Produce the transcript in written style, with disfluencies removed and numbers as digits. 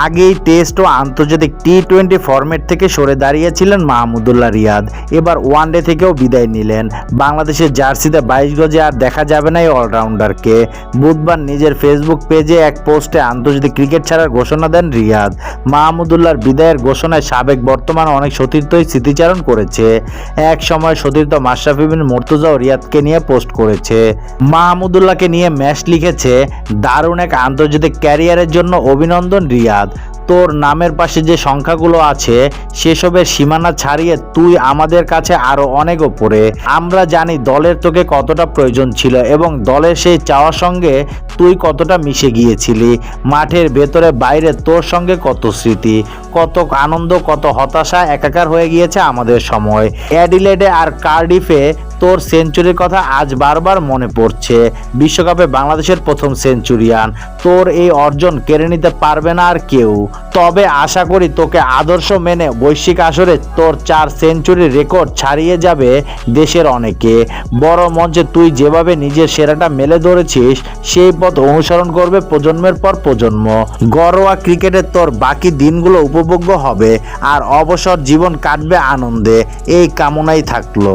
আগেই টেস্ট ও আন্তর্জাতিক টি-20 ফরম্যাট থেকে সরে দাঁড়িয়েছিলেন মাহমুদুল্লাহ রিয়াদ। এবার ওয়ানডে থেকেও বিদায় নিলেন। বাংলাদেশের জার্সিতে 22 গজে আর দেখা যাবে না এই অলরাউন্ডারকে। বুধবার নিজের ফেসবুক পেজে এক পোস্টে আন্তর্জাতিক ক্রিকেট ছাড়ার ঘোষণা দেন রিয়াদ। মাহমুদুল্লাহর বিদায়ের ঘোষণায় সাবেক বর্তমান অনেক সতীর্থই স্মৃতিচারণ করেছে। এক সময় সতীর্থ মাশরাফি বিন মুর্তজাও রিয়াদকে নিয়ে পোস্ট করেছে। মাহমুদুল্লাহকে নিয়ে ম্যাচ লিখেছে, দারুণ এক আন্তর্জাতিক ক্যারিয়ারের জন্য অভিনন্দন রিয়াদ। তোর নামের পাশে যে সংখ্যাগুলো আছে সেসবের সীমানা ছাড়িয়ে তুই আমাদের কাছে আরো অনেক ওপরে। আমরা জানি দলের তোকে কতটা প্রয়োজন ছিল এবং দলের সেই চাওয়ার সঙ্গে তুই কতটা মিশে গিয়েছিলি। মাঠের ভেতরে বাইরে তোর সঙ্গে কত স্মৃতি, কত আনন্দ, কত হতাশা একাকার হয়ে গিয়েছে আমাদের সময়। অ্যাডিলেডে আর কার্ডিফে তোর সেঞ্চুরির কথা আজ বারবার মনে পড়ছে। বিশ্বকাপে বাংলাদেশের প্রথম সেঞ্চুরিয়ান। তোর এই অর্জন কেড়ে নিতে পারবে না আর কেউ। তবে আশা করি তোকে আদর্শ মেনে বৈশ্বিক আসরে তোর 4 সেঞ্চুরির রেকর্ড ছাড়িয়ে যাবে দেশের অনেকে। বড় মঞ্চে তুই যেভাবে নিজের সেরাটা মেলে ধরেছিস সেই পথ অনুসরণ করবে প্রজন্মের পর প্রজন্ম। ঘরোয়া ক্রিকেটের তোর বাকি দিনগুলো উপভোগ্য হবে আর অবসর জীবন কাটবে আনন্দে। এই কামনাই থাকলো।